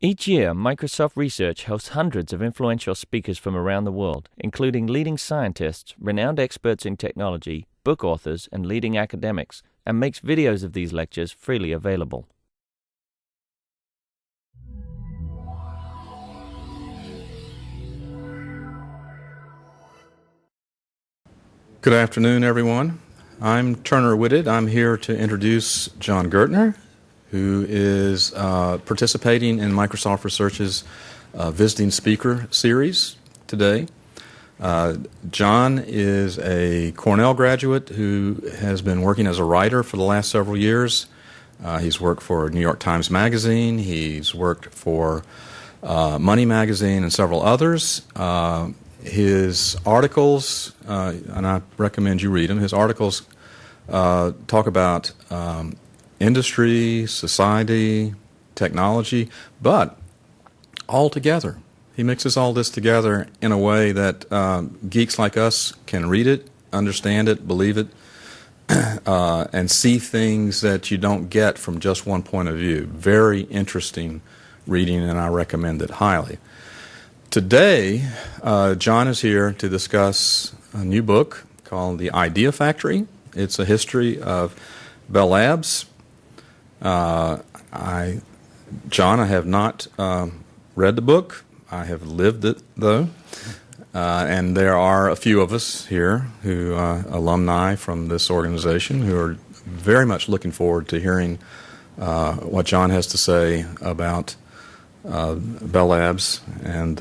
Each year, Microsoft Research hosts hundreds of influential speakers from around the world, including leading scientists, renowned experts in technology, book authors, and leading academics, and makes videos of these lectures freely available. Good afternoon, everyone. I'm Turner Whitted. I'm here to introduce John Gertner, who is participating in Microsoft Research's Visiting Speaker series today. John is a Cornell graduate who has been working as a writer for the last several years. He's worked for New York Times Magazine. He's worked for Money Magazine and several others. His articles, and I recommend you read them, his articles talk about industry, society, technology, but all together. He mixes all this together in a way that geeks like us can read it, understand it, believe it, and see things that you don't get from just one point of view. Very interesting reading, and I recommend it highly. Today, John is here to discuss a new book called The Idea Factory. It's a history of Bell Labs. John, I have not read the book. I have lived it, though. And there are a few of us here who alumni from this organization who are very much looking forward to hearing what John has to say about Bell Labs and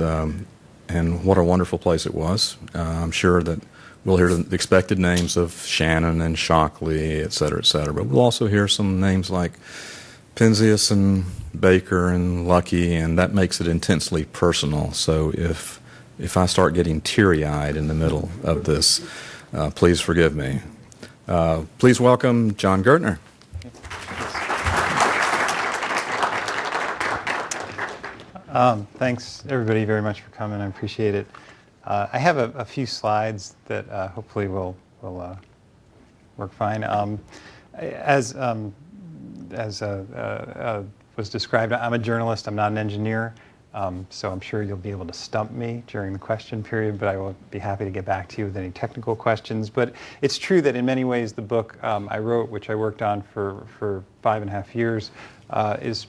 what a wonderful place it was. I'm sure that we'll hear the expected names of Shannon and Shockley, et cetera, but we'll also hear some names like Penzias and Baker and Lucky, and that makes it intensely personal. So if I start getting teary-eyed in the middle of this, please forgive me. Please welcome John Gertner. Thanks, everybody, very much for coming. I appreciate it. I have a few slides that hopefully will work fine. As was described, I'm a journalist. I'm not an engineer, so I'm sure you'll be able to stump me during the question period, but I will be happy to get back to you with any technical questions. But it's true that in many ways the book I wrote, which I worked on for 5.5 years, is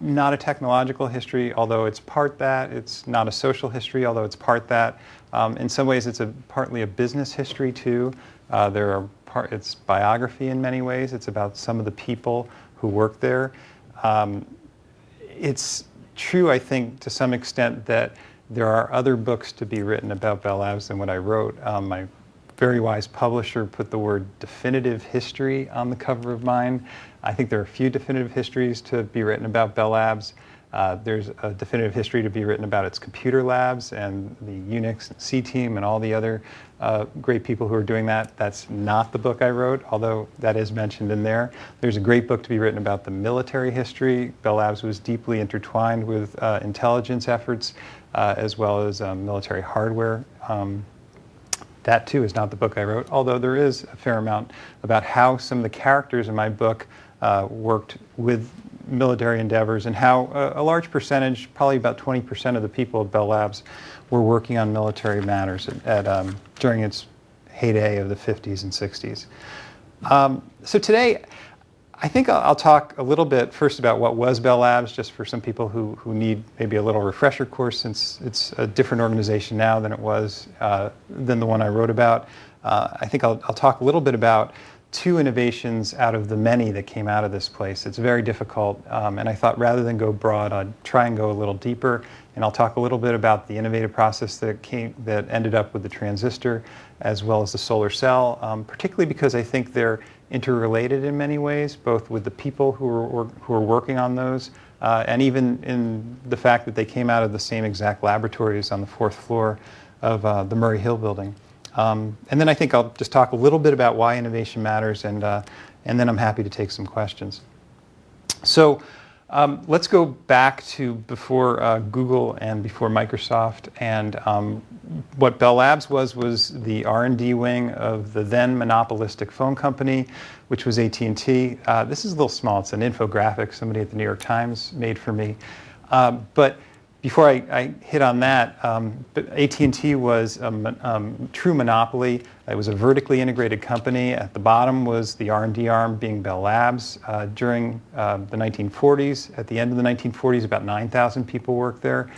not a technological history, although it's part that. It's not a social history, although it's part that. In some ways, it's partly a business history, too. It's biography in many ways. It's about some of the people who work there. It's true, I think, to some extent that there are other books to be written about Bell Labs than what I wrote. My very wise publisher put the word definitive history on the cover of mine. I think there are a few definitive histories to be written about Bell Labs. There's a definitive history to be written about its computer labs and the Unix and C team and all the other great people who are doing that. That's not the book I wrote, although that is mentioned in there. There's a great book to be written about the military history. Bell Labs was deeply intertwined with intelligence efforts as well as military hardware. That, too, is not the book I wrote, although there is a fair amount about how some of the characters in my book worked with military endeavors and how a large percentage, probably about 20% of the people at Bell Labs, were working on military matters during its heyday of the 50s and 60s. So today, I think I'll talk a little bit first about what was Bell Labs, just for some people who need maybe a little refresher course, since it's a different organization now than it was than the one I wrote about. I think I'll talk a little bit about two innovations out of the many that came out of this place. It's very difficult, and I thought rather than go broad, I'd try and go a little deeper, and I'll talk a little bit about the innovative process that ended up with the transistor as well as the solar cell, particularly because I think they're interrelated in many ways, both with the people who are working on those, and even in the fact that they came out of the same exact laboratories on the 4th floor of the Murray Hill building. And then I think I'll just talk a little bit about why innovation matters, and then I'm happy to take some questions. So let's go back to before Google and before Microsoft, and what Bell Labs was the R&D wing of the then monopolistic phone company, which was AT&T. This is a little small. It's an infographic somebody at the New York Times made for me. But before I hit on that, AT&T was a true monopoly. It was a vertically integrated company. At the bottom was the R&D arm being Bell Labs. During the 1940s, at the end of the 1940s, about 9,000 people worked there.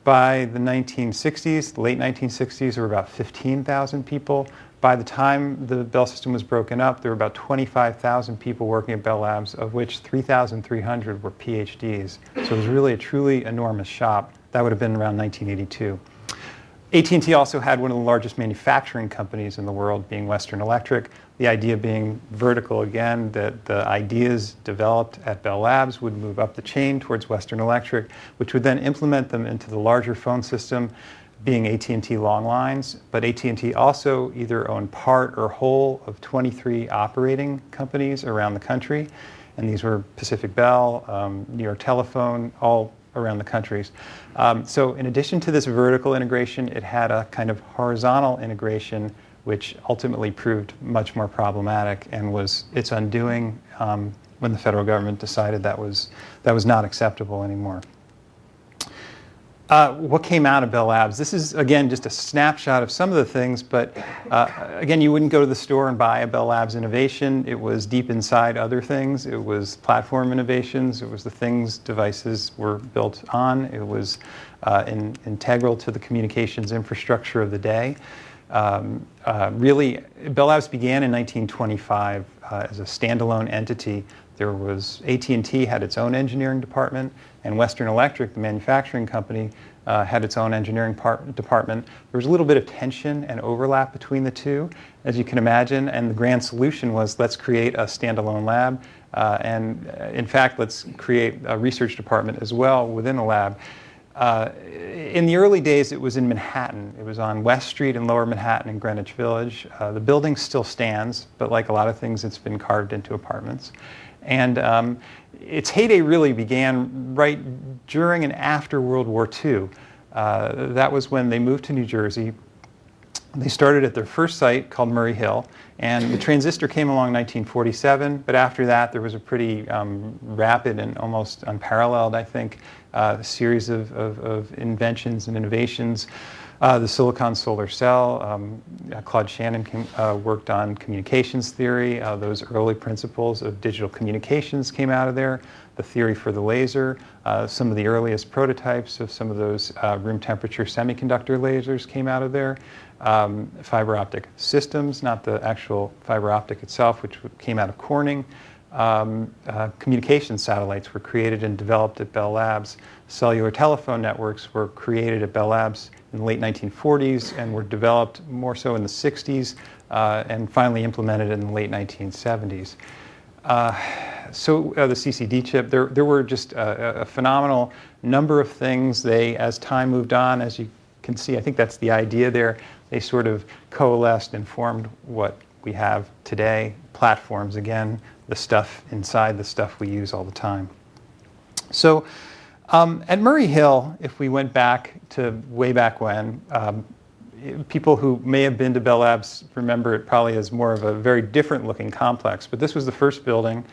By the 1960s, the late 1960s, there were about 15,000 people. By the time the Bell system was broken up, there were about 25,000 people working at Bell Labs, of which 3,300 were PhDs. So it was really a truly enormous shop. That would have been around 1982. AT&T also had one of the largest manufacturing companies in the world, being Western Electric. The idea being vertical again, that the ideas developed at Bell Labs would move up the chain towards Western Electric, which would then implement them into the larger phone system, being AT&T long lines. But AT&T also either owned part or whole of 23 operating companies around the country. And these were Pacific Bell, New York Telephone, all around the countries. So in addition to this vertical integration, it had a kind of horizontal integration, which ultimately proved much more problematic and was its undoing when the federal government decided that was not acceptable anymore. What came out of Bell Labs? This is, again, just a snapshot of some of the things, but again, you wouldn't go to the store and buy a Bell Labs innovation. It was deep inside other things. It was platform innovations. It was the things devices were built on. It was integral to the communications infrastructure of the day. Really, Bell Labs began in 1925 as a standalone entity. There was AT&T had its own engineering department, and Western Electric, the manufacturing company, had its own engineering department. There was a little bit of tension and overlap between the two, as you can imagine, and the grand solution was, let's create a standalone lab, and in fact, let's create a research department as well within a lab. In the early days, it was in Manhattan. It was on West Street in Lower Manhattan in Greenwich Village. The building still stands, but like a lot of things, it's been carved into apartments. And its heyday really began right during and after World War II. That was when they moved to New Jersey. They started at their first site called Murray Hill, and the transistor came along in 1947, but after that there was a pretty rapid and almost unparalleled, I think, series of inventions and innovations. The silicon solar cell, Claude Shannon worked on communications theory. Those early principles of digital communications came out of there. The theory for the laser, some of the earliest prototypes of some of those room temperature semiconductor lasers came out of there. Fiber optic systems, not the actual fiber optic itself, which came out of Corning. Communication satellites were created and developed at Bell Labs. Cellular telephone networks were created at Bell Labs in the late 1940s and were developed more so in the 60s and finally implemented in the late 1970s. So the CCD chip, there were just a phenomenal number of things. As time moved on, as you can see, I think that's the idea there, they sort of coalesced and formed what we have today. Platforms, again, the stuff inside, the stuff we use all the time. So at Murray Hill, if we went back to way back when, people who may have been to Bell Labs remember it probably as more of a very different looking complex, but this was the first building,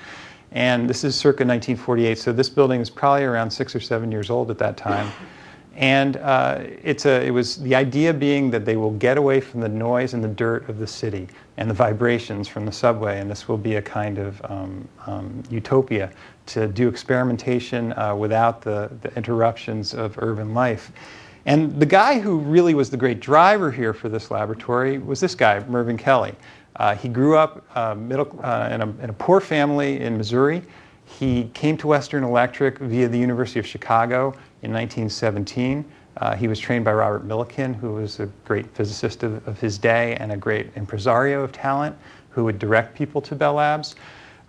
and this is circa 1948, so this building is probably around 6 or 7 years old at that time. And it was the idea being that they will get away from the noise and the dirt of the city and the vibrations from the subway, and this will be a kind of utopia to do experimentation without the interruptions of urban life. And the guy who really was the great driver here for this laboratory was this guy, Mervyn Kelly. He grew up in a poor family in Missouri. He came to Western Electric via the University of Chicago in 1917. He was trained by Robert Millikan, who was a great physicist of his day and a great impresario of talent who would direct people to Bell Labs.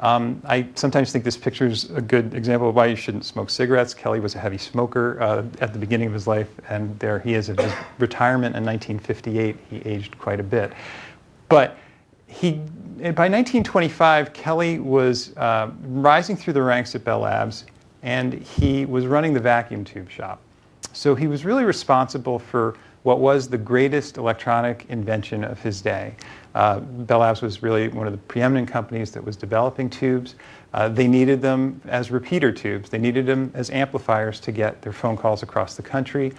I sometimes think this picture is a good example of why you shouldn't smoke cigarettes. Kelly was a heavy smoker at the beginning of his life, and there he is at his retirement in 1958. He aged quite a bit. But by 1925, Kelly was rising through the ranks at Bell Labs, and he was running the vacuum tube shop. So he was really responsible for what was the greatest electronic invention of his day. Bell Labs was really one of the preeminent companies that was developing tubes. They needed them as repeater tubes. They needed them as amplifiers to get their phone calls across the country.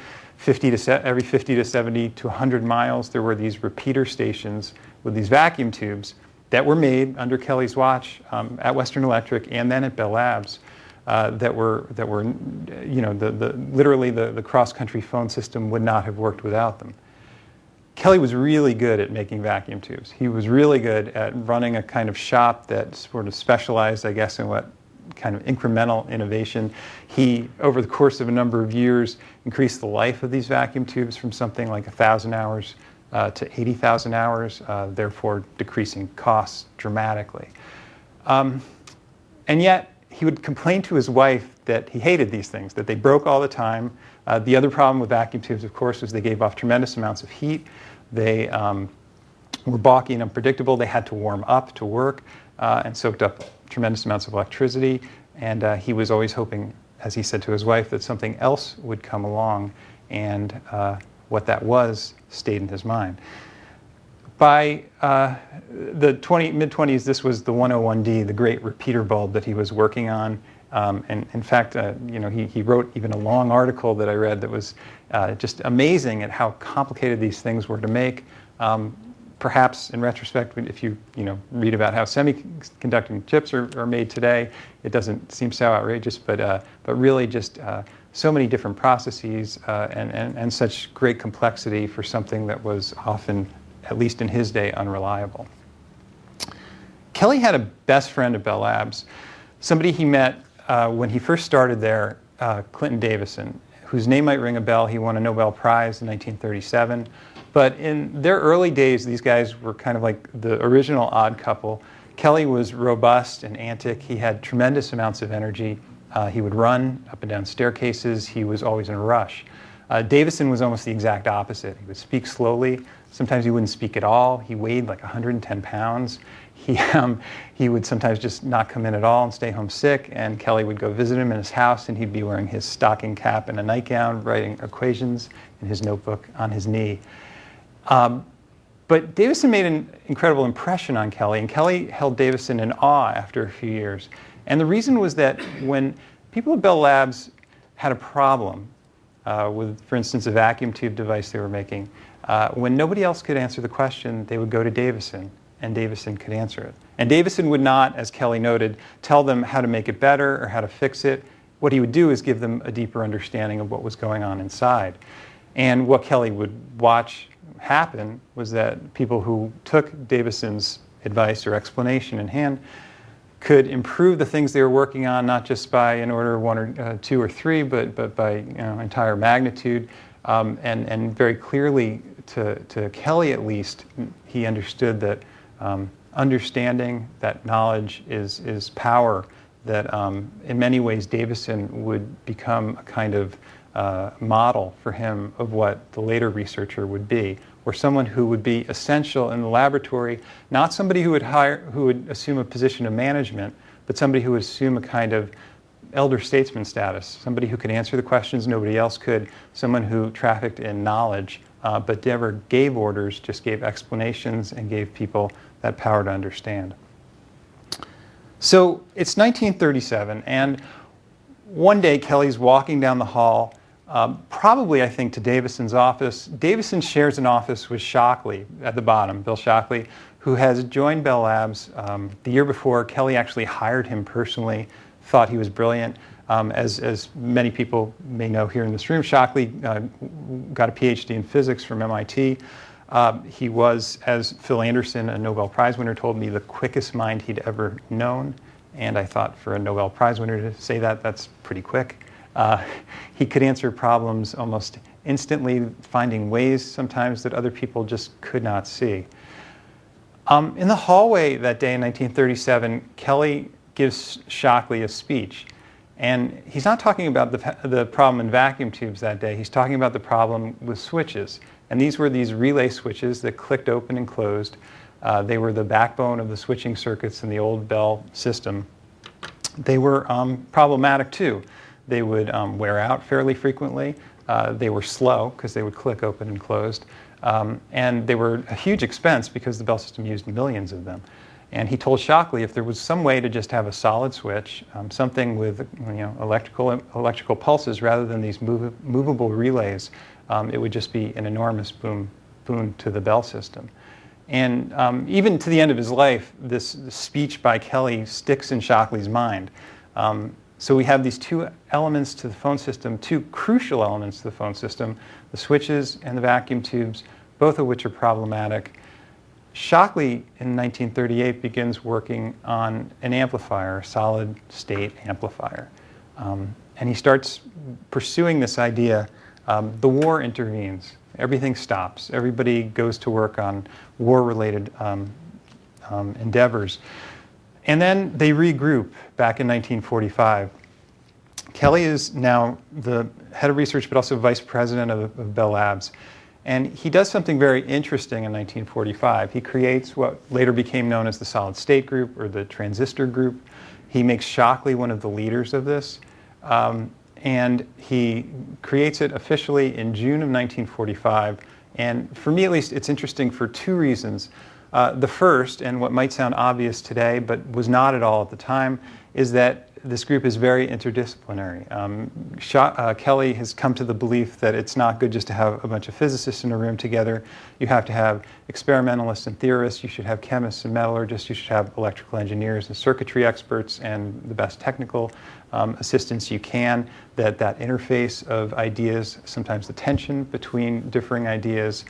Every 50 to 70 to 100 miles, there were these repeater stations with these vacuum tubes that were made under Kelly's watch at Western Electric and then at Bell Labs that were literally the cross-country phone system would not have worked without them. Kelly was really good at making vacuum tubes. He was really good at running a kind of shop that sort of specialized, I guess, in what kind of incremental innovation. He, over the course of a number of years, increased the life of these vacuum tubes from something like 1,000 hours to 80,000 hours, therefore decreasing costs dramatically. And yet, he would complain to his wife that he hated these things, that they broke all the time. The other problem with vacuum tubes, of course, was they gave off tremendous amounts of heat. They were balky and unpredictable. They had to warm up to work and soaked up tremendous amounts of electricity. And he was always hoping, as he said to his wife, that something else would come along. And what that was stayed in his mind. By the mid-20s, this was the 101D, the great repeater bulb that he was working on. And in fact, he wrote even a long article that I read that was just amazing at how complicated these things were to make. Perhaps in retrospect, if you read about how semiconductor chips are made today, it doesn't seem so outrageous, but really just so many different processes and such great complexity for something that was often, at least in his day, unreliable. Kelly had a best friend at Bell Labs, somebody he met when he first started there, Clinton Davison, whose name might ring a bell. He won a Nobel Prize in 1937. But in their early days, these guys were kind of like the original odd couple. Kelly was robust and antic. He had tremendous amounts of energy. He would run up and down staircases. He was always in a rush. Davison was almost the exact opposite. He would speak slowly. Sometimes he wouldn't speak at all. He weighed like 110 pounds. He would sometimes just not come in at all and stay home sick, and Kelly would go visit him in his house, and he'd be wearing his stocking cap and a nightgown, writing equations in his notebook on his knee. But Davison made an incredible impression on Kelly, and Kelly held Davison in awe after a few years. And the reason was that when people at Bell Labs had a problem with, for instance, a vacuum tube device they were making, when nobody else could answer the question, they would go to Davison, and Davison could answer it. And Davison would not, as Kelly noted, tell them how to make it better or how to fix it. What he would do is give them a deeper understanding of what was going on inside. And what Kelly would watch happen was that people who took Davison's advice or explanation in hand could improve the things they were working on, not just by an order of one or two or three, but by entire magnitude. And very clearly, to Kelly at least, he understood that understanding that knowledge is power, that in many ways Davison would become a kind of model for him of what the later researcher would be, or someone who would be essential in the laboratory, not somebody who would assume a position of management, but somebody who would assume a kind of elder statesman status, somebody who could answer the questions nobody else could, someone who trafficked in knowledge, but never gave orders, just gave explanations and gave people that power to understand. So it's 1937, and one day Kelly's walking down the hall, probably, I think, to Davison's office. Davison shares an office with Shockley at the bottom, Bill Shockley, who has joined Bell Labs the year before. Kelly actually hired him personally, thought he was brilliant. As many people may know here in this room, Shockley got a PhD in physics from MIT. He was, as Phil Anderson, a Nobel Prize winner, told me, the quickest mind he'd ever known. And I thought for a Nobel Prize winner to say that, that's pretty quick. He could answer problems almost instantly, finding ways sometimes that other people just could not see. In the hallway that day in 1937, Kelly gives Shockley a speech. And he's not talking about the problem in vacuum tubes that day. He's talking about the problem with switches. And these were these relay switches that clicked open and closed. They were the backbone of the switching circuits in the old Bell system. They were problematic too. They would wear out fairly frequently. They were slow because they would click open and closed. And they were a huge expense because the Bell system used millions of them. And he told Shockley if there was some way to just have a solid switch, something with electrical pulses rather than these movable relays, it would just be an enormous boon to the Bell system. And even to the end of his life, this speech by Kelly sticks in Shockley's mind. So we have these two elements to the phone system, two crucial elements to the phone system, the switches and the vacuum tubes, both of which are problematic. Shockley in 1938 begins working on an amplifier, a solid state amplifier. And he starts pursuing this idea. The war intervenes. Everything stops. Everybody goes to work on war-related endeavors. And then they regroup back in 1945. Kelly is now the head of research, but also vice president of Bell Labs. And he does something very interesting in 1945. He creates what later became known as the solid state group or the transistor group. He makes Shockley one of the leaders of this. And he creates it officially in June of 1945. And for me, at least, it's interesting for two reasons. The first, and what might sound obvious today, but was not at all at the time, is that this group is very interdisciplinary. Kelly has come to the belief that it's not good just to have a bunch of physicists in a room together. You have to have experimentalists and theorists. You should have chemists and metallurgists. You should have electrical engineers and circuitry experts and the best technical assistants you can. That interface of ideas, sometimes the tension between differing ideas,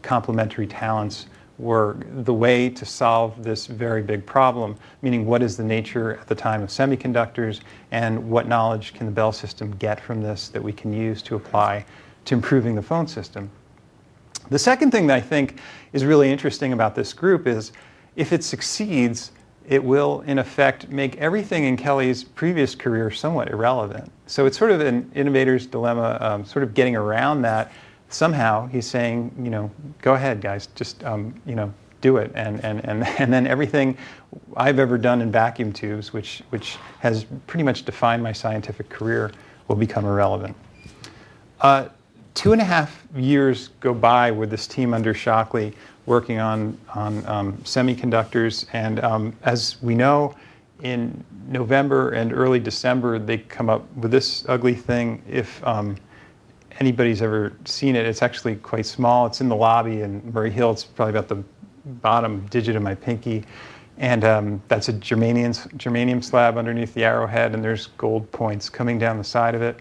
complementary talents, were the way to solve this very big problem, meaning what is the nature at the time of semiconductors and what knowledge can the Bell system get from this that we can use to apply to improving the phone system. The second thing that I think is really interesting about this group is if it succeeds, it will in effect make everything in Kelly's previous career somewhat irrelevant. So it's sort of an innovator's dilemma, sort of getting around that. Somehow he's saying, go ahead, guys, just do it, and then everything I've ever done in vacuum tubes, which has pretty much defined my scientific career, will become irrelevant. 2.5 years go by with this team under Shockley working on semiconductors, and as we know, in November and early December, they come up with this ugly thing. If anybody's ever seen it, it's actually quite small. It's in the lobby in Murray Hill. It's probably about the bottom digit of my pinky. And that's a germanium slab underneath the arrowhead, and there's gold points coming down the side of it.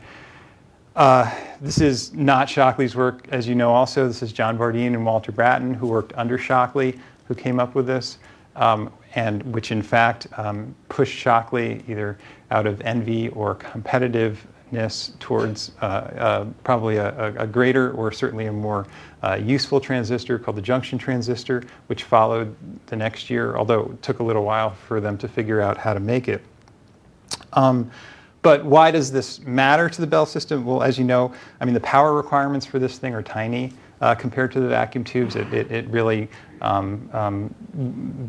This is not Shockley's work, as you know also. This is John Bardeen and Walter Bratton, who worked under Shockley, who came up with this, and which in fact pushed Shockley either out of envy or competitiveness towards probably a greater or certainly a more useful transistor called the junction transistor, which followed the next year, although it took a little while for them to figure out how to make it. But why does this matter to the Bell system? Well, as you know, I mean, the power requirements for this thing are tiny compared to the vacuum tubes. It really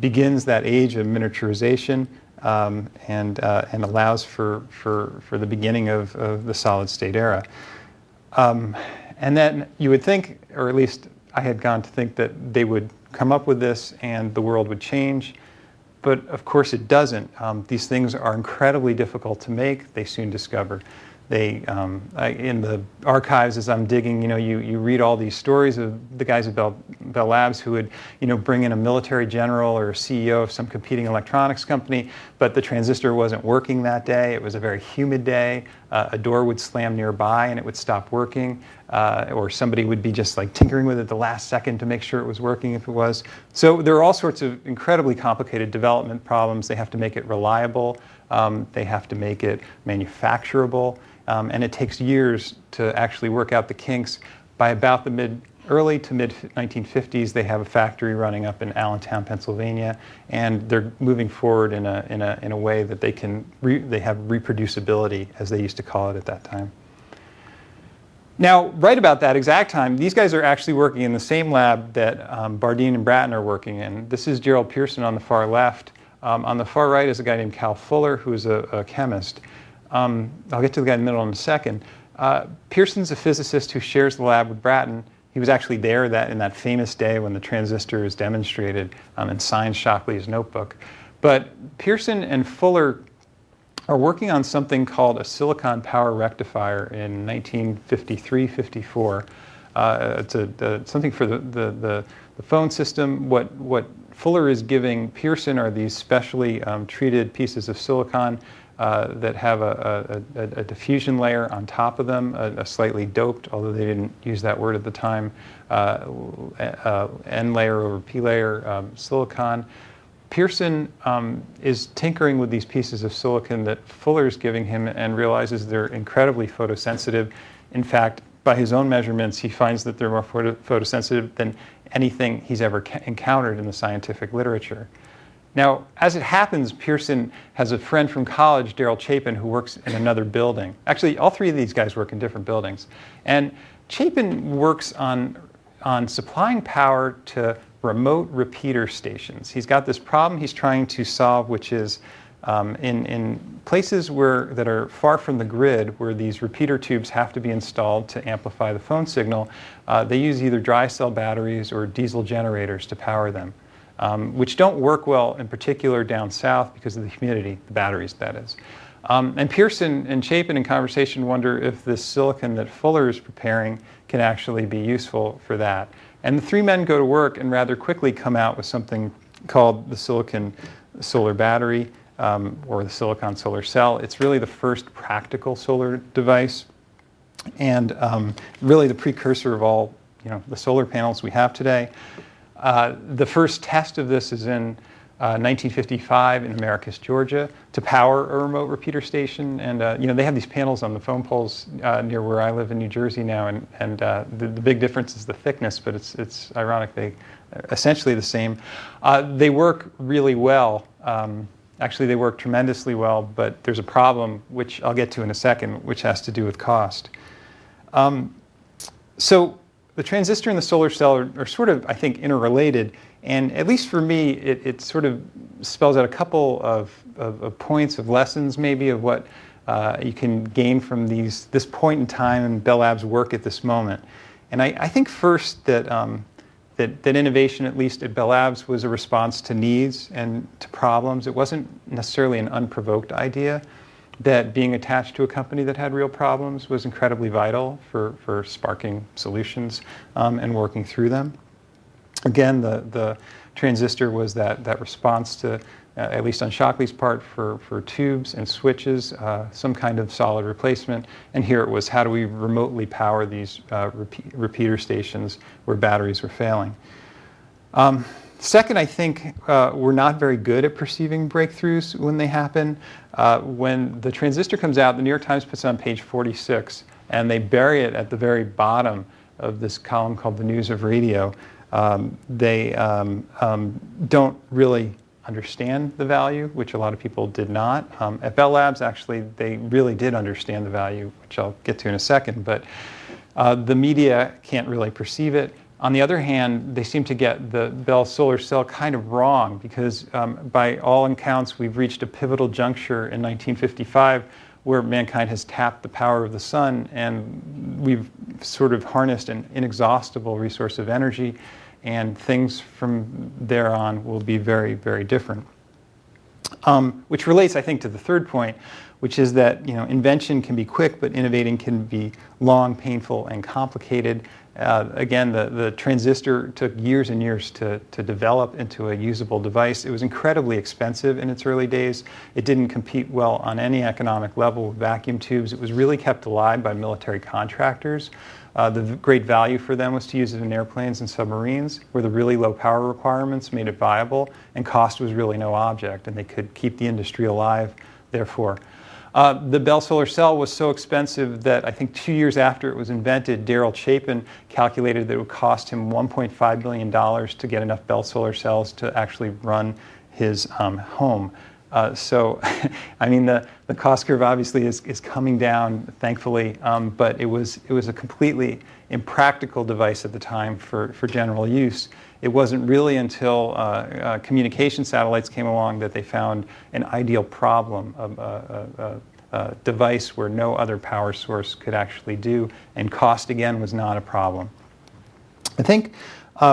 begins that age of miniaturization. And allows for the beginning of the solid state era. And then you would think, or at least I had gone to think, that they would come up with this and the world would change. But of course it doesn't. These things are incredibly difficult to make, they soon discover. They, in the archives, as I'm digging, you read all these stories of the guys at Bell Labs who would, bring in a military general or a CEO of some competing electronics company, but the transistor wasn't working that day. It was a very humid day. A door would slam nearby and it would stop working, or somebody would be just like tinkering with it the last second to make sure it was working if it was. So there are all sorts of incredibly complicated development problems. They have to make it reliable. They have to make it manufacturable. And it takes years to actually work out the kinks. By about the early to mid 1950s, they have a factory running up in Allentown, Pennsylvania, and they're moving forward in a way that they have reproducibility, as they used to call it at that time. Now, right about that exact time, these guys are actually working in the same lab that Bardeen and Bratton are working in. This is Gerald Pearson on the far left. On the far right is a guy named Cal Fuller, who is a chemist. I'll get to the guy in the middle in a second. Pearson's a physicist who shares the lab with Brattain. He was actually there in that famous day when the transistor is demonstrated and signs Shockley's notebook. But Pearson and Fuller are working on something called a silicon power rectifier in 1953-54. It's something for the phone system. What Fuller is giving Pearson are these specially treated pieces of silicon that have a diffusion layer on top of them, a slightly doped, although they didn't use that word at the time, N layer over P layer silicon. Pearson is tinkering with these pieces of silicon that Fuller is giving him and realizes they're incredibly photosensitive. In fact, by his own measurements, he finds that they're more photosensitive than anything he's ever encountered in the scientific literature. Now, as it happens, Pearson has a friend from college, Darrell Chapin, who works in another building. Actually, all three of these guys work in different buildings. And Chapin works on supplying power to remote repeater stations. He's got this problem he's trying to solve, which is in places that are far from the grid, where these repeater tubes have to be installed to amplify the phone signal, they use either dry cell batteries or diesel generators to power them. Which don't work well, in particular down south, because of the humidity, the batteries, that is. And Pearson and Chapin in conversation wonder if this silicon that Fuller is preparing can actually be useful for that. And the three men go to work and rather quickly come out with something called the silicon solar battery, or the silicon solar cell. It's really the first practical solar device, and really the precursor of all the solar panels we have today. The first test of this is in 1955 in Americus, Georgia, to power a remote repeater station. And they have these panels on the phone poles near where I live in New Jersey now. And the big difference is the thickness, but it's ironic. They're essentially the same. They work really well. Actually, they work tremendously well, but there's a problem, which I'll get to in a second, which has to do with cost. So the transistor and the solar cell are sort of, I think, interrelated. And at least for me, it sort of spells out a couple of points, of lessons maybe, of what you can gain from this point in time in Bell Lab's work at this moment. And I think first that innovation, at least at Bell Labs, was a response to needs and to problems. It wasn't necessarily an unprovoked idea. That being attached to a company that had real problems was incredibly vital for sparking solutions and working through them. Again, the transistor was that response to, at least on Shockley's part, for tubes and switches, some kind of solid replacement. And here it was, how do we remotely power these repeater stations where batteries were failing? Second, I think we're not very good at perceiving breakthroughs when they happen. When the transistor comes out, the New York Times puts it on page 46, and they bury it at the very bottom of this column called The News of Radio. They don't really understand the value, which a lot of people did not. At Bell Labs, actually, they really did understand the value, which I'll get to in a second, but the media can't really perceive it. On the other hand, they seem to get the Bell solar cell kind of wrong, because by all accounts, we've reached a pivotal juncture in 1955 where mankind has tapped the power of the sun, and we've sort of harnessed an inexhaustible resource of energy, and things from there on will be very, very different. Which relates, I think, to the third point, which is that invention can be quick, but innovating can be long, painful, and complicated. Again, the transistor took years and years to develop into a usable device. It was incredibly expensive in its early days. It didn't compete well on any economic level with vacuum tubes. It was really kept alive by military contractors. The great value for them was to use it in airplanes and submarines, where the really low power requirements made it viable, and cost was really no object, and they could keep the industry alive, therefore. The Bell solar cell was so expensive that I think 2 years after it was invented, Darrell Chapin calculated that it would cost him $1.5 billion to get enough Bell solar cells to actually run his home. So, I mean, the cost curve obviously is coming down, thankfully, but it was a completely impractical device at the time for general use. It wasn't really until communication satellites came along that they found an ideal problem, device where no other power source could actually do, and cost, again, was not a problem. I think,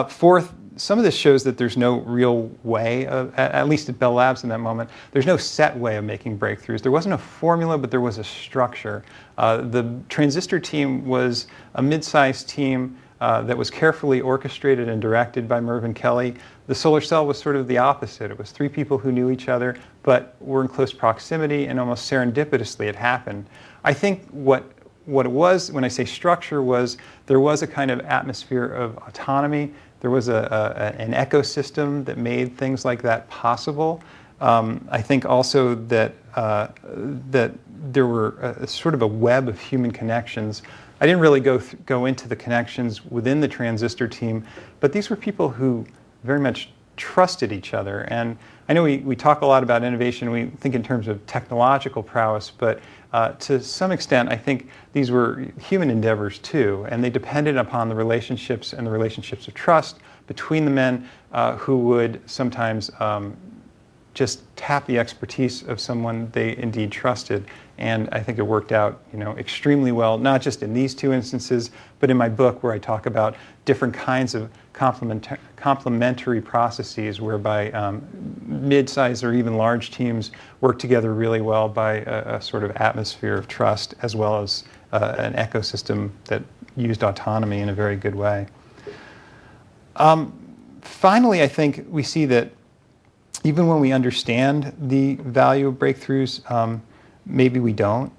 fourth, some of this shows that there's no real way, at least at Bell Labs in that moment, there's no set way of making breakthroughs. There wasn't a formula, but there was a structure. The transistor team was a mid-sized team that was carefully orchestrated and directed by Mervyn Kelly. The solar cell was sort of the opposite. It was three people who knew each other, but were in close proximity, and almost serendipitously it happened. I think what it was, when I say structure, was there was a kind of atmosphere of autonomy. There was an ecosystem that made things like that possible. I think also that that there were sort of a web of human connections. I didn't really go into the connections within the transistor team, but these were people who very much trusted each other. And I know we talk a lot about innovation, we think in terms of technological prowess, but to some extent I think these were human endeavors too, and they depended upon the relationships and the relationships of trust between the men who would sometimes just tap the expertise of someone they indeed trusted. And I think it worked out, extremely well, not just in these two instances, but in my book where I talk about different kinds of complementary processes whereby mid-sized or even large teams work together really well by a sort of atmosphere of trust, as well as an ecosystem that used autonomy in a very good way. Finally, I think we see that even when we understand the value of breakthroughs, maybe we don't.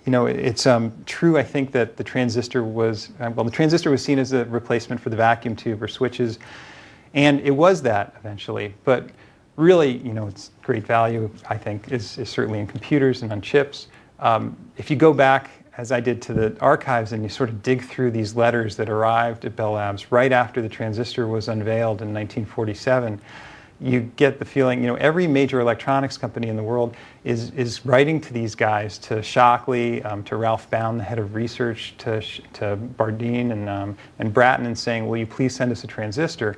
It's true, I think, that the transistor was, the transistor was seen as a replacement for the vacuum tube or switches, and it was that eventually. But really, its great value, I think, is certainly in computers and on chips. If you go back, as I did, to the archives and you sort of dig through these letters that arrived at Bell Labs right after the transistor was unveiled in 1947, you get the feeling, every major electronics company in the world is writing to these guys, to Shockley, to Ralph Bound, the head of research, to Bardeen and Bratton, and saying, will you please send us a transistor?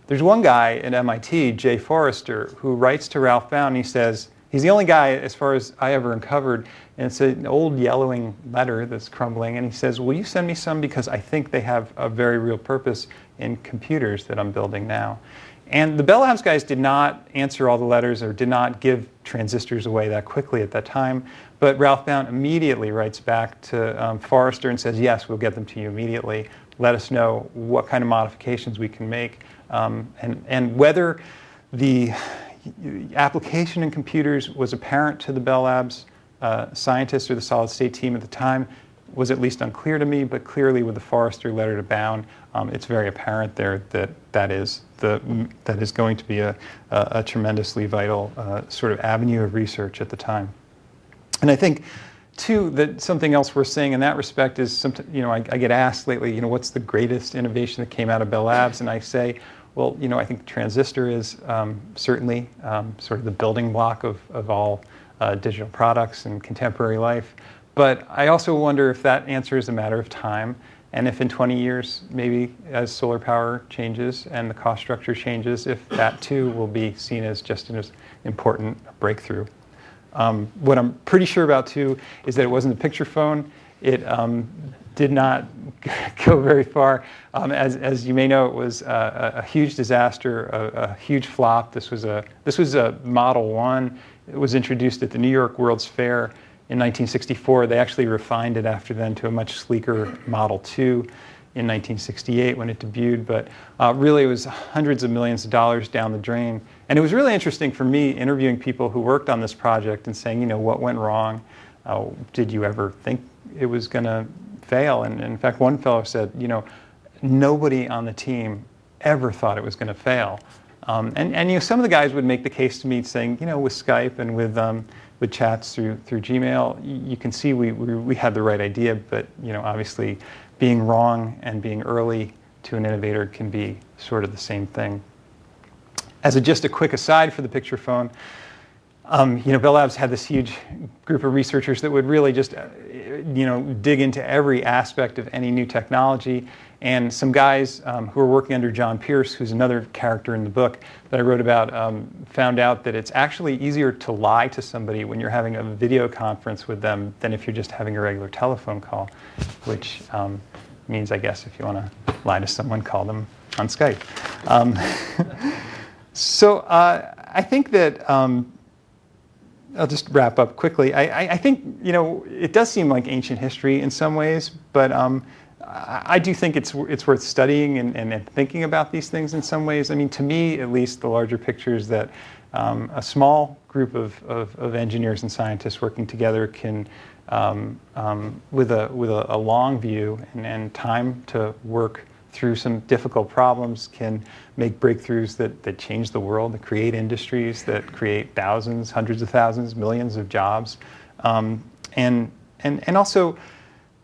There's one guy at MIT, Jay Forrester, who writes to Ralph Bound, and he says, he's the only guy, as far as I ever uncovered, and it's an old yellowing letter that's crumbling, and he says, will you send me some, because I think they have a very real purpose in computers that I'm building now. And the Bell Labs guys did not answer all the letters or did not give transistors away that quickly at that time. But Ralph Bound immediately writes back to Forrester and says, yes, we'll get them to you immediately. Let us know what kind of modifications we can make. And whether the application in computers was apparent to the Bell Labs scientists or the solid state team at the time was at least unclear to me, but clearly with the Forrester letter to Bound, it's very apparent there that is going to be a tremendously vital sort of avenue of research at the time. And I think, too, that something else worth saying in that respect is, I get asked lately, what's the greatest innovation that came out of Bell Labs? And I say, well, I think the transistor is certainly sort of the building block of all digital products in contemporary life. But I also wonder if that answer is a matter of time, and if in 20 years, maybe as solar power changes and the cost structure changes, if that too will be seen as just an important breakthrough. What I'm pretty sure about too is that it wasn't a picture phone. It did not go very far. As you may know, it was a huge disaster, a huge flop. This was a Model 1. It was introduced at the New York World's Fair in 1964. They actually refined it after then to a much sleeker Model 2 in 1968 when it debuted, but really it was hundreds of millions of dollars down the drain. And it was really interesting for me interviewing people who worked on this project and saying, what went wrong? Did you ever think it was going to fail? And in fact, one fellow said, nobody on the team ever thought it was going to fail. And some of the guys would make the case to me saying, with Skype and with chats through Gmail, you can see we had the right idea, but obviously being wrong and being early to an innovator can be sort of the same thing. As just a quick aside for the picture phone, Bell Labs had this huge group of researchers that would really just dig into every aspect of any new technology. And some guys who are working under John Pierce, who's another character in the book that I wrote about, found out that it's actually easier to lie to somebody when you're having a video conference with them than if you're just having a regular telephone call, which means, I guess, if you want to lie to someone, call them on Skype. So I think that I'll just wrap up quickly. I think it does seem like ancient history in some ways, but I do think it's worth studying and thinking about these things in some ways. I mean, to me, at least, the larger picture is that a small group of engineers and scientists working together can, with a long view and time to work through some difficult problems, can make breakthroughs that change the world, that create industries, that create thousands, hundreds of thousands, millions of jobs, and also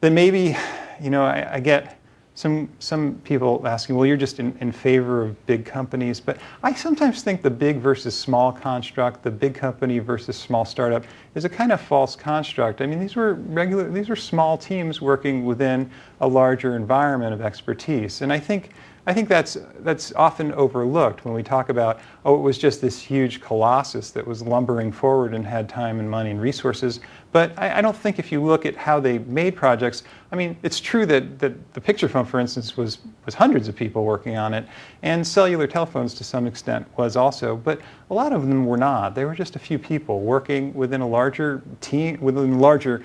that maybe. I get some people asking, well, you're just in favor of big companies. But I sometimes think the big versus small construct, the big company versus small startup, is a kind of false construct. I mean, these were small teams working within a larger environment of expertise. And I think that's often overlooked when we talk about, oh, it was just this huge colossus that was lumbering forward and had time and money and resources. But I don't think if you look at how they made projects, I mean, it's true that the picture phone, for instance, was hundreds of people working on it, and cellular telephones to some extent was also, but a lot of them were not. They were just a few people working within a larger team, within a larger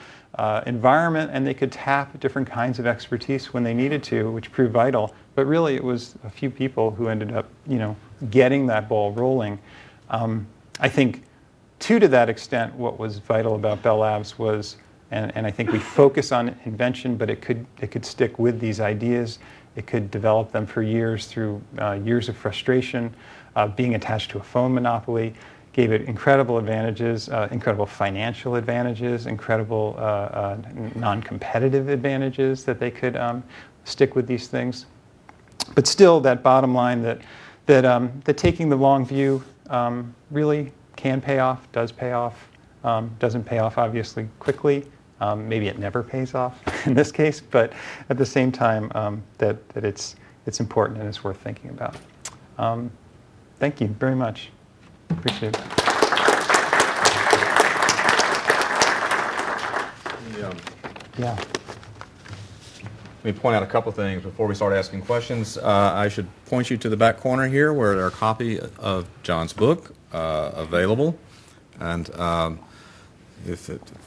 environment, and they could tap different kinds of expertise when they needed to, which proved vital. But really, it was a few people who ended up, getting that ball rolling. I think, to that extent, what was vital about Bell Labs was, and I think we focus on invention, but it could stick with these ideas. It could develop them for years through years of frustration. Being attached to a phone monopoly gave it incredible advantages, incredible financial advantages, incredible non-competitive advantages that they could stick with these things. But still, that bottom line that taking the long view really can pay off, does pay off, doesn't pay off obviously quickly. Maybe it never pays off in this case, but at the same time that it's important and it's worth thinking about. Thank you very much. Appreciate it. Yeah. Let me point out a couple things before we start asking questions. I should point you to the back corner here where there are a copy of John's book available. And for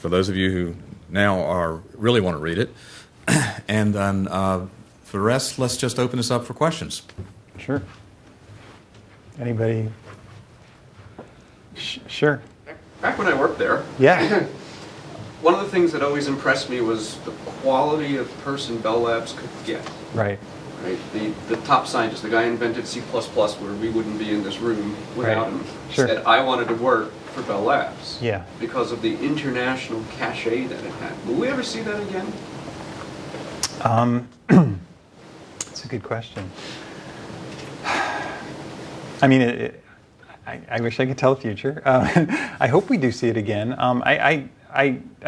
those of you who now really want to read it. And then for the rest, let's just open this up for questions. Sure. Anybody? Sure. Back when I worked there, yeah. One of the things that always impressed me was the quality of person Bell Labs could get. Right. Right. The top scientist, the guy who invented C++, where we wouldn't be in this room without him, Sure. said, I wanted to work for Bell Labs. Yeah. Because of the international cachet that it had. Will we ever see that again? That's a good question. I mean, I wish I could tell the future. I hope we do see it again. I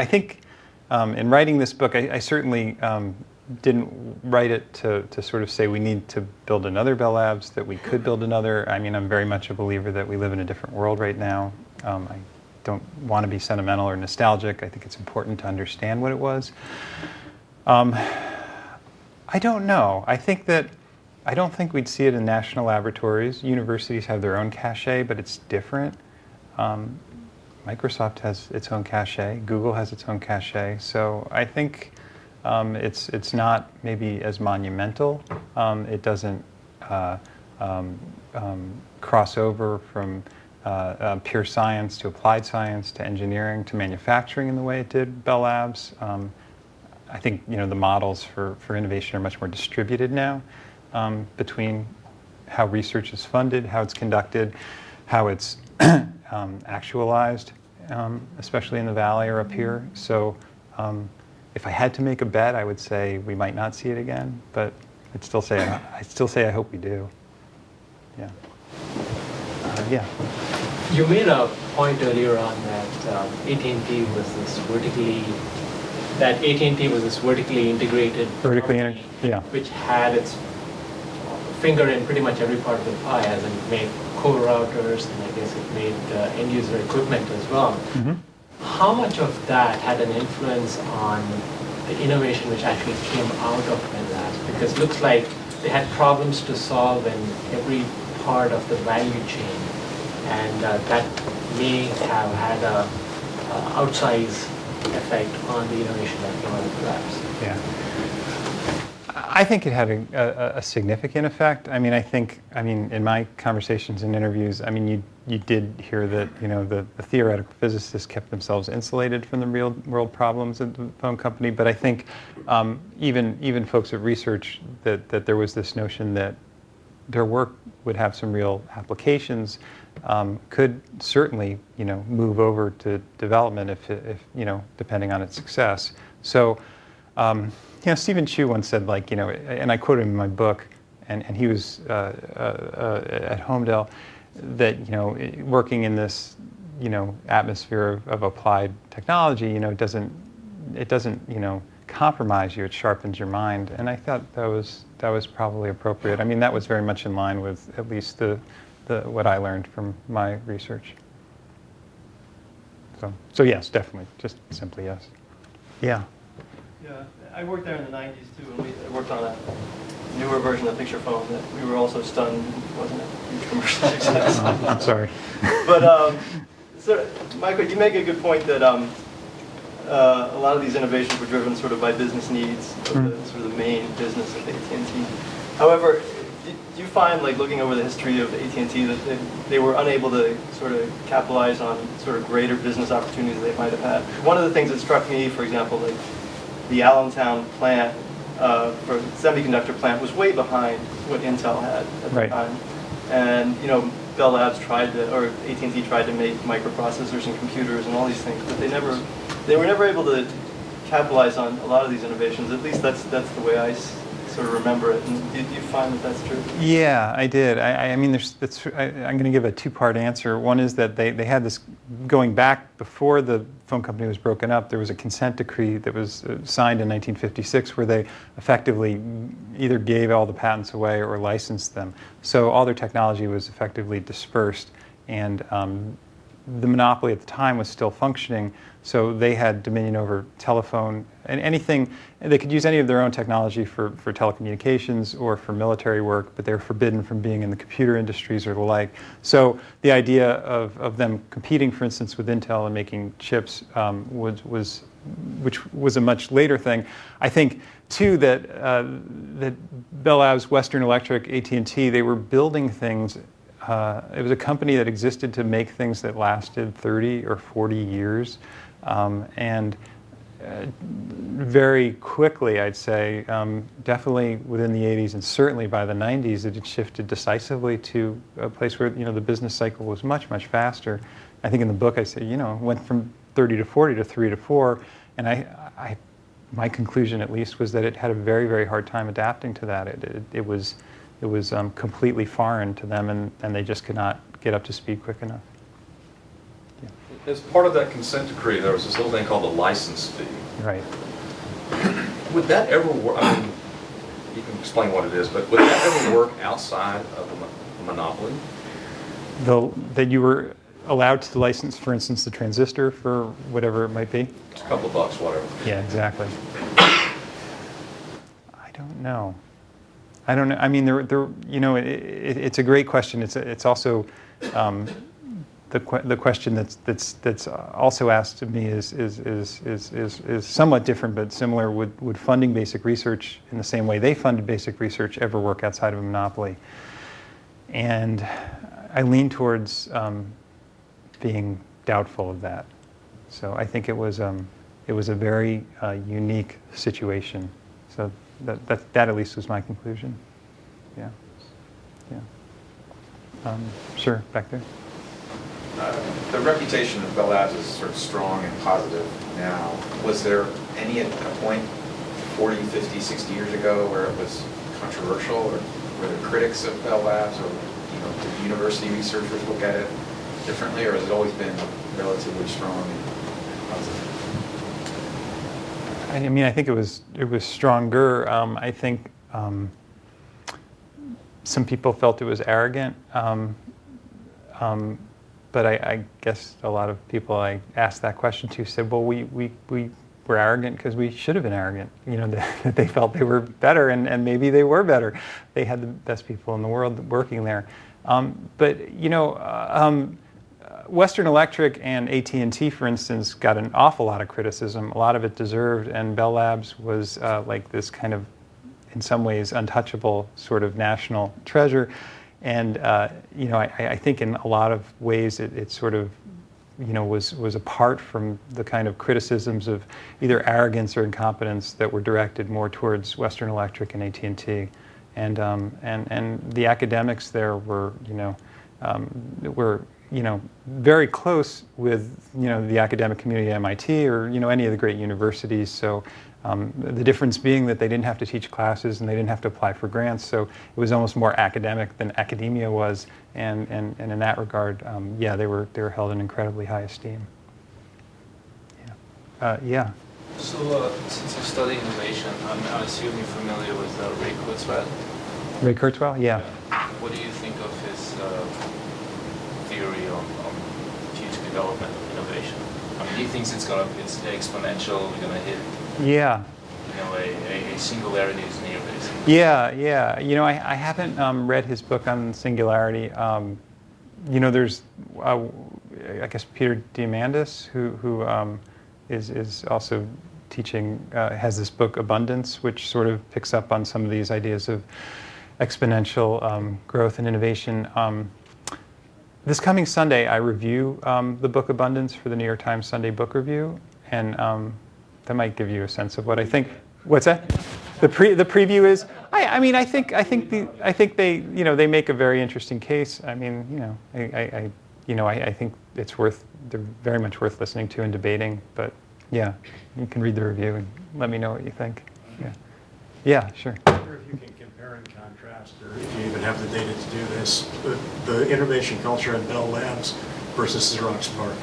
think in writing this book, I certainly didn't write it to sort of say we need to build another Bell Labs, that we could build another. I mean, I'm very much a believer that we live in a different world right now. I don't want to be sentimental or nostalgic. I think it's important to understand what it was. I don't know. I don't think we'd see it in national laboratories. Universities have their own cachet, but it's different. Microsoft has its own cachet. Google has its own cachet. So I think it's not maybe as monumental. It doesn't cross over from pure science to applied science to engineering to manufacturing in the way it did Bell Labs. I think the models for innovation are much more distributed now. Between how research is funded, how it's conducted, how it's actualized, especially in the Valley or up here. So if I had to make a bet, I would say we might not see it again, but I'd still say I hope we do. Yeah. Yeah. You made a point earlier on that AT&T was this vertically that AT&T was this vertically integrated company, yeah, which had its finger in pretty much every part of the pie, as it made core routers, and I guess it made end-user equipment as well. Mm-hmm. How much of that had an influence on the innovation which actually came out of Bell Labs? Because it looks like they had problems to solve in every part of the value chain, and that may have had a outsized effect on the innovation that came out of the labs. Yeah. I think it had a significant effect. I mean, in my conversations and interviews, I mean, you did hear that, the theoretical physicists kept themselves insulated from the real world problems at the phone company. But I think even folks at research that there was this notion that their work would have some real applications, could certainly, move over to development if depending on its success. So, Stephen Chu once said, and I quote him in my book, and he was at Homedale, that working in this atmosphere of applied technology, it doesn't compromise you; it sharpens your mind. And I thought that was probably appropriate. I mean, that was very much in line with at least the what I learned from my research. So yes, definitely, just simply yes. Yeah. Yeah, I worked there in the 90s too, and I worked on a newer version of picture phone that we were also stunned wasn't a huge commercial success. I'm sorry. But, so, Michael, you make a good point that a lot of these innovations were driven sort of by business needs of the sort of the main business of AT&T. However, do you find, looking over the history of AT&T, that they were unable to sort of capitalize on sort of greater business opportunities they might have had? One of the things that struck me, for example, the Allentown plant for the semiconductor plant was way behind what Intel had at the time. And Bell Labs or AT&T tried to make microprocessors and computers and all these things, but they were never able to capitalize on a lot of these innovations. At least that's the way I sort of remember it. And do you find that that's true? Yeah, I did. I mean, I'm going to give a two-part answer. One is that they had this, going back before the phone company was broken up, there was a consent decree that was signed in 1956 where they effectively either gave all the patents away or licensed them. So all their technology was effectively dispersed, and the monopoly at the time was still functioning, so they had dominion over telephone and anything. They could use any of their own technology for telecommunications or for military work, but they were forbidden from being in the computer industries or the like. So the idea of them competing, for instance, with Intel and making chips which was a much later thing. I think, too, that Bell Labs, Western Electric, AT&T, they were building things. It was a company that existed to make things that lasted 30 or 40 years. And very quickly, I'd say, definitely within the 80s and certainly by the 90s, it had shifted decisively to a place where the business cycle was much, much faster. I think in the book I say, went from 30 to 40 to 3 to 4, and my conclusion at least was that it had a very, very hard time adapting to that. It was completely foreign to them, and they just could not get up to speed quick enough. Yeah. As part of that consent decree, there was this little thing called the license fee. Right. Would that ever work? I mean, you can explain what it is, but would that ever work outside of a monopoly? That you were allowed to license, for instance, the transistor for whatever it might be? It's a couple of bucks, whatever. Yeah, exactly. I don't know. I mean, it's a great question. It's also the question that's also asked of me is somewhat different but similar. Would funding basic research in the same way they funded basic research ever work outside of a monopoly? And I lean towards being doubtful of that. So I think it was a very unique situation. So that at least was my conclusion. Yeah. Sure, back there. The reputation of Bell Labs is sort of strong and positive now. Was there any at a point 40, 50, 60 years ago where it was controversial, or were there critics of Bell Labs, or did university researchers look at it differently, or has it always been relatively strong and positive? I mean, I think it was stronger. I think some people felt it was arrogant, but I guess a lot of people I asked that question to said, well, we were arrogant because we should have been arrogant. You know, that they felt they were better, and maybe they were better. They had the best people in the world working there. But you know, Western Electric and AT&T, for instance, got an awful lot of criticism. A lot of it deserved, and Bell Labs was like this kind of, in some ways, untouchable sort of national treasure. And you know, I think in a lot of ways it sort of, you know, was apart from the kind of criticisms of either arrogance or incompetence that were directed more towards Western Electric and AT&T. And the academics there were, you know, very close with, you know, the academic community at MIT or, you know, any of the great universities. So the difference being that they didn't have to teach classes and they didn't have to apply for grants. So it was almost more academic than academia was. And in that regard, yeah, they were held in incredibly high esteem. Yeah. Yeah. So since you study innovation, I assume you're familiar with Ray Kurzweil? Ray Kurzweil? Yeah. What do you think of his theory on future development of innovation? I mean, he thinks it's exponential. We're going to hit, yeah, you know, a singularity is near, basically. Yeah. You know, I haven't read his book on singularity. You know, there's, I guess, Peter Diamandis, who is also teaching, has this book, Abundance, which sort of picks up on some of these ideas of exponential growth and innovation. This coming Sunday, I review the book Abundance for the New York Times Sunday Book Review, and that might give you a sense of what I think. What's that? The preview is. I mean, I think they, you know, they make a very interesting case. I mean, you know, I think they're very much worth listening to and debating. But yeah, you can read the review and let me know what you think. Yeah, sure. I wonder if you can compare and contrast, or if you even have the data to do this, the innovation culture at Bell Labs versus Xerox PARC.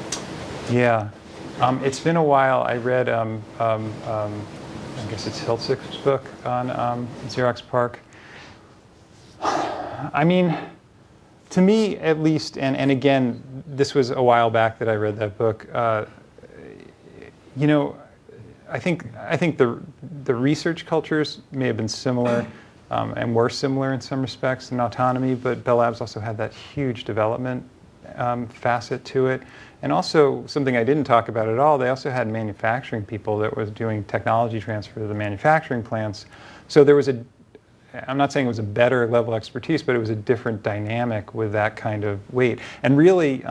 Yeah, it's been a while. I read, I guess it's Hiltzich's book on Xerox PARC. I mean, to me at least, and again, this was a while back that I read that book. You know, I think the research cultures may have been similar and were similar in some respects in Autonomy, but Bell Labs also had that huge development facet to it. And also, something I didn't talk about at all, they also had manufacturing people that was doing technology transfer to the manufacturing plants. So there was I'm not saying it was a better level of expertise, but it was a different dynamic with that kind of weight. And really,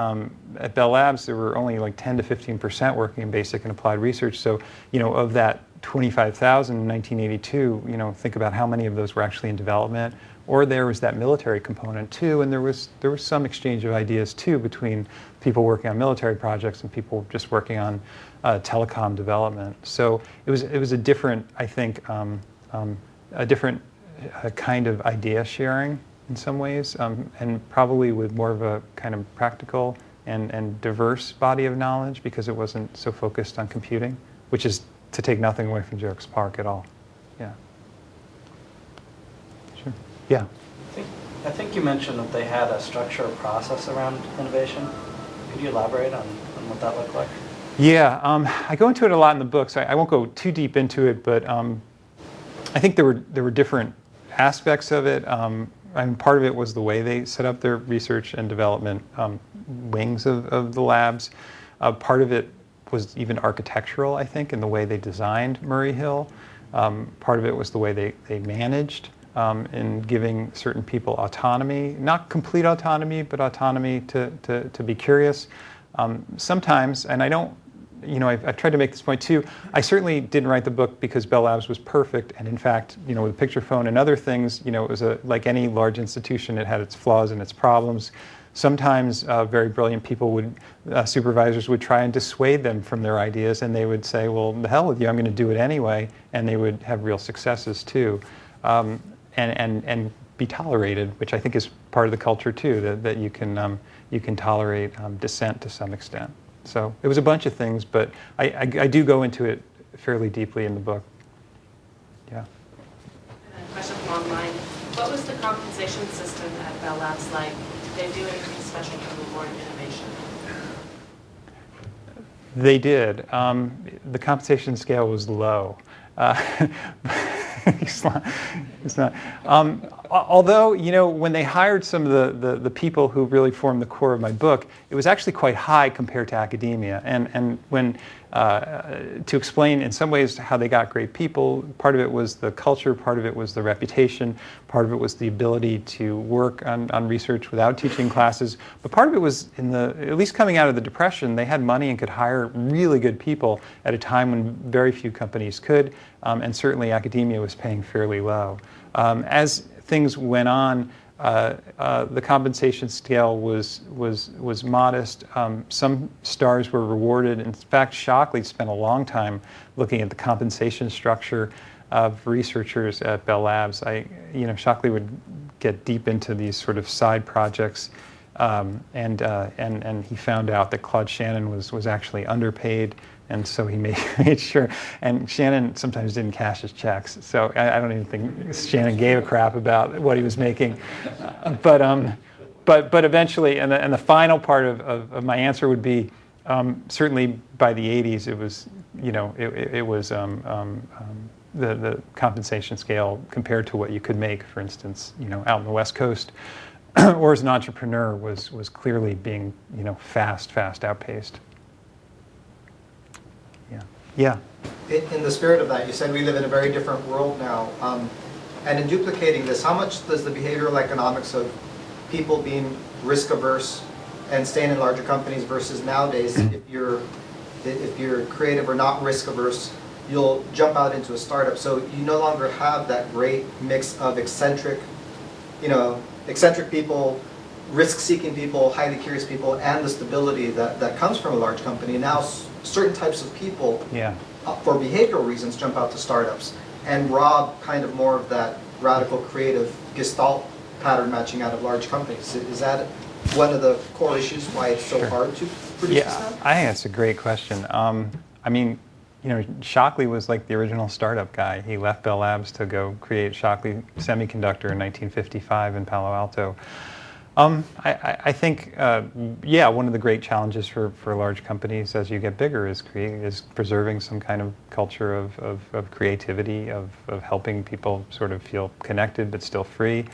at Bell Labs, there were only like 10 to 15% working in basic and applied research. So, you know, of that 25,000 in 1982, you know, think about how many of those were actually in development. Or there was that military component too, and there was some exchange of ideas too between people working on military projects and people just working on telecom development. So it was a different, I think, a different kind of idea sharing in some ways, and probably with more of a kind of practical and diverse body of knowledge because it wasn't so focused on computing, which is to take nothing away from Xerox PARC at all. Yeah. Sure. Yeah. I think you mentioned that they had a structure or process around innovation. Could you elaborate on what that looked like? Yeah, I go into it a lot in the book, so I won't go too deep into it, but I think there were different aspects of it. And part of it was the way they set up their research and development wings of the labs. Part of it was even architectural, I think, in the way they designed Murray Hill. Part of it was the way they managed in giving certain people autonomy, not complete autonomy, but autonomy to be curious. Sometimes, and I don't, you know, I've tried to make this point too, I certainly didn't write the book because Bell Labs was perfect, and in fact, you know, with the picture phone and other things, you know, it was like any large institution, it had its flaws and its problems. Sometimes very brilliant people supervisors would try and dissuade them from their ideas, and they would say, well, the hell with you, I'm going to do it anyway, and they would have real successes too. And be tolerated, which I think is part of the culture too, that you can tolerate dissent to some extent. So it was a bunch of things, but I do go into it fairly deeply in the book. Yeah. And a question from online. What was the compensation system at Bell Labs like? Did they do anything special to reward innovation? They did. The compensation scale was low. It's not. Although, you know, when they hired some of the people who really formed the core of my book, it was actually quite high compared to academia. And when to explain in some ways how they got great people, part of it was the culture, part of it was the reputation, part of it was the ability to work on research without teaching classes, but part of it was at least coming out of the Depression, they had money and could hire really good people at a time when very few companies could, and certainly academia was paying fairly low. As things went on, the compensation scale was modest. Some stars were rewarded. In fact, Shockley spent a long time looking at the compensation structure of researchers at Bell Labs. Shockley would get deep into these sort of side projects, and he found out that Claude Shannon was actually underpaid. And so he made sure, and Shannon sometimes didn't cash his checks, so I don't even think Shannon gave a crap about what he was making. But eventually, and the final part of my answer would be, certainly by the 80s, it was, it was the compensation scale compared to what you could make, for instance, out on the West Coast, or as an entrepreneur, was clearly being, fast outpaced. Yeah. In the spirit of that, you said we live in a very different world now. And in duplicating this, how much does the behavioral economics of people being risk averse and staying in larger companies versus nowadays, if you're creative or not risk averse, you'll jump out into a startup. So you no longer have that great mix of eccentric people, risk-seeking people, highly curious people, and the stability that comes from a large company. Now, certain types of people, for behavioral reasons, jump out to startups and rob kind of more of that radical creative gestalt pattern matching out of large companies. Is that one of the core issues why it's so hard to produce this now? I think that's a great question. Shockley was like the original startup guy. He left Bell Labs to go create Shockley Semiconductor in 1955 in Palo Alto. I think, one of the great challenges for large companies as you get bigger is preserving some kind of culture of creativity, of helping people sort of feel connected but still free.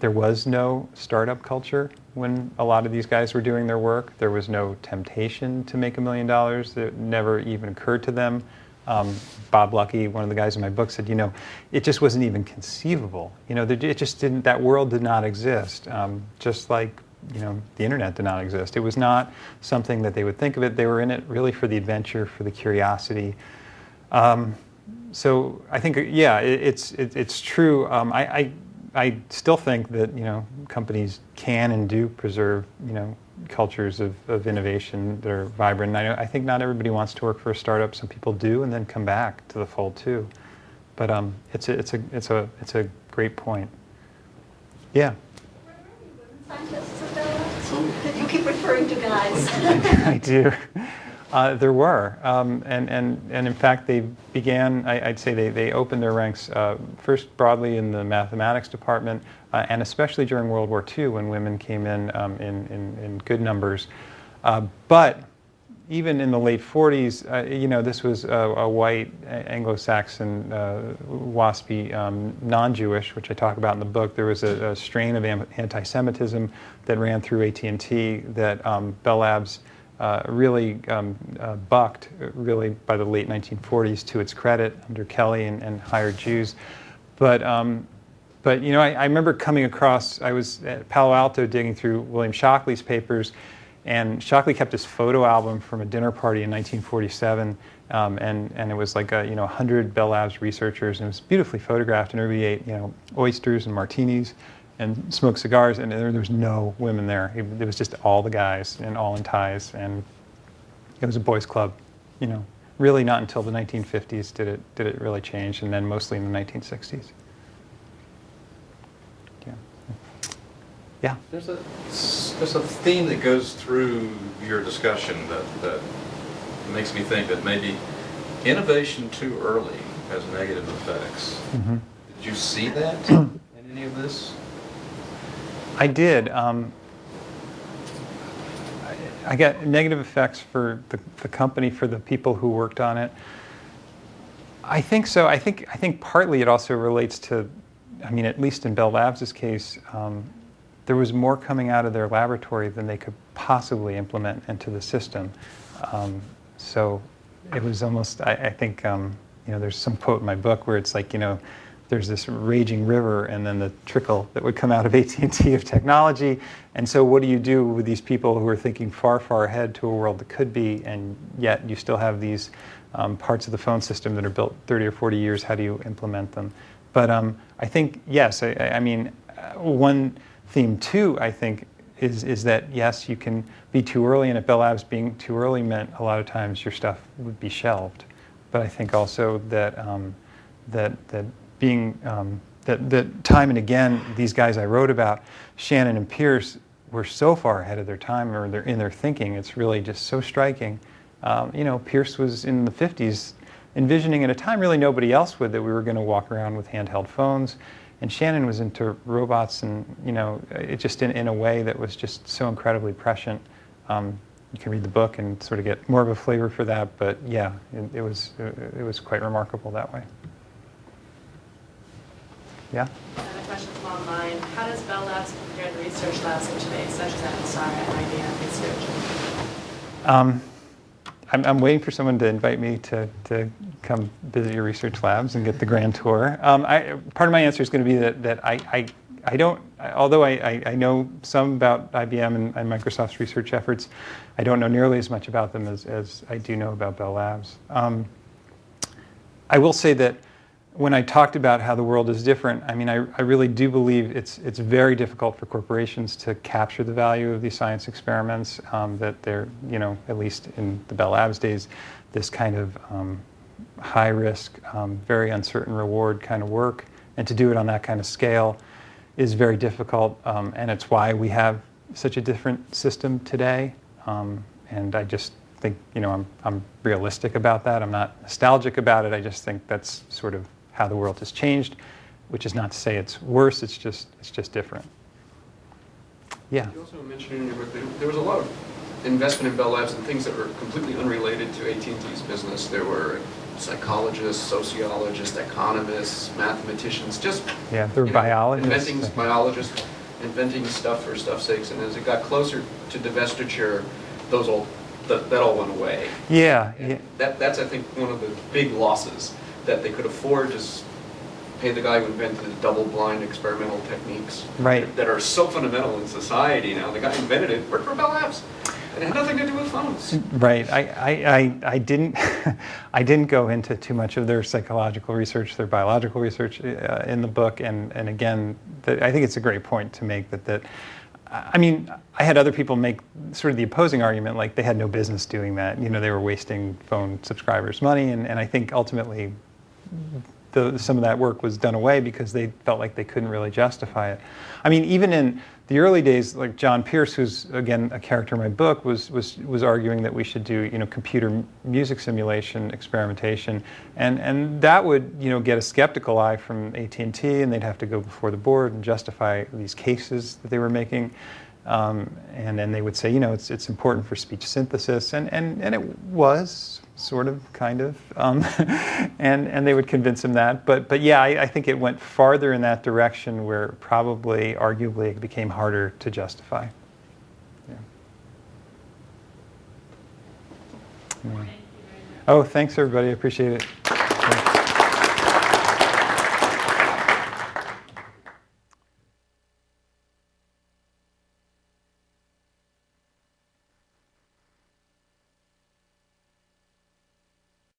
There was no startup culture when a lot of these guys were doing their work. There was no temptation to make $1 million. It never even occurred to them. Bob Luckey, one of the guys in my book, said, it just wasn't even conceivable. It just didn't. That world did not exist. Just like the internet did not exist. It was not something that they would think of it. They were in it really for the adventure, for the curiosity. So I think, it's true. I still think that companies can and do preserve cultures of innovation that are vibrant. And I think not everybody wants to work for a startup. Some people do, and then come back to the fold too. But it's a great point. Yeah. Were there any women scientists at Bell Labs? You keep referring to guys. I do. There were, and in fact they began. I'd say they opened their ranks first broadly in the mathematics department, and especially during World War II when women came in good numbers. But even in the late 40s, this was a white Anglo-Saxon, waspy, non-Jewish, which I talk about in the book. There was a strain of anti-Semitism that ran through AT&T that Bell Labs really bucked, really by the late 1940s to its credit under Kelly and hired Jews. But I remember coming across, I was at Palo Alto digging through William Shockley's papers, and Shockley kept his photo album from a dinner party in 1947, and it was like 100 Bell Labs researchers, and it was beautifully photographed, and everybody ate oysters and martinis and smoked cigars, and there was no women there. It was just all the guys and all in ties, and it was a boys' club. Really not until the 1950s did it really change, and then mostly in the 1960s. Yeah. There's a theme that goes through your discussion that makes me think that maybe innovation too early has negative effects. Mm-hmm. Did you see that in any of this? I did. I got negative effects for the company, for the people who worked on it. I think so. I think partly it also relates to, I mean, at least in Bell Labs' case, there was more coming out of their laboratory than they could possibly implement into the system. So it was almost, I think, there's some quote in my book where it's like, there's this raging river and then the trickle that would come out of AT&T of technology. And so what do you do with these people who are thinking far, far ahead to a world that could be, and yet you still have these parts of the phone system that are built 30 or 40 years, how do you implement them? But I think, yes, I mean, one theme too, I think, is that, yes, you can be too early, and at Bell Labs being too early meant a lot of times your stuff would be shelved. But I think also that being that time and again, these guys I wrote about, Shannon and Pierce, were so far ahead of their time, or they're in their thinking. It's really just so striking. Pierce was in the 50s, envisioning at a time really nobody else would, that we were going to walk around with handheld phones. And Shannon was into robots, and it just in a way that was just so incredibly prescient. You can read the book and sort of get more of a flavor for that. But yeah, it was quite remarkable that way. Yeah. And a question from online: how does Bell Labs compare to research labs of today, such as MSR and IBM Research? I'm waiting for someone to invite me to come visit your research labs and get the grand tour. Part of my answer is going to be that I don't, although I know some about IBM and Microsoft's research efforts, I don't know nearly as much about them as I do know about Bell Labs. I will say that when I talked about how the world is different, I mean, I really do believe it's very difficult for corporations to capture the value of these science experiments, that they're, at least in the Bell Labs days, this kind of high risk, very uncertain reward kind of work, and to do it on that kind of scale is very difficult, and it's why we have such a different system today. And I just think, I'm realistic about that. I'm not nostalgic about it. I just think that's sort of how the world has changed, which is not to say it's worse. It's just different. Yeah. You also mentioned in your book that there was a lot of investment in Bell Labs and things that were completely unrelated to AT&T's business. There were psychologists, sociologists, economists, mathematicians, just there were biologists, inventing stuff for stuff's sakes. And as it got closer to divestiture, that all went away. Yeah. That's I think one of the big losses, that they could afford to pay the guy who invented the double-blind experimental techniques that are so fundamental in society now. The guy who invented it worked for Bell Labs. It had nothing to do with phones. Right. I didn't go into too much of their psychological research, their biological research in the book. And again, I think it's a great point to make that I mean, I had other people make sort of the opposing argument, like they had no business doing that. They were wasting phone subscribers' money, and I think ultimately some of that work was done away because they felt like they couldn't really justify it. I mean, even in the early days, like John Pierce, who's again a character in my book, was arguing that we should do computer music simulation experimentation, and that would get a skeptical eye from AT&T, and they'd have to go before the board and justify these cases that they were making. And then they would say, it's important for speech synthesis, and it was sort of, kind of, and they would convince him that. But yeah, I think it went farther in that direction where probably, arguably, it became harder to justify. Yeah. Oh, thanks everybody. I appreciate it.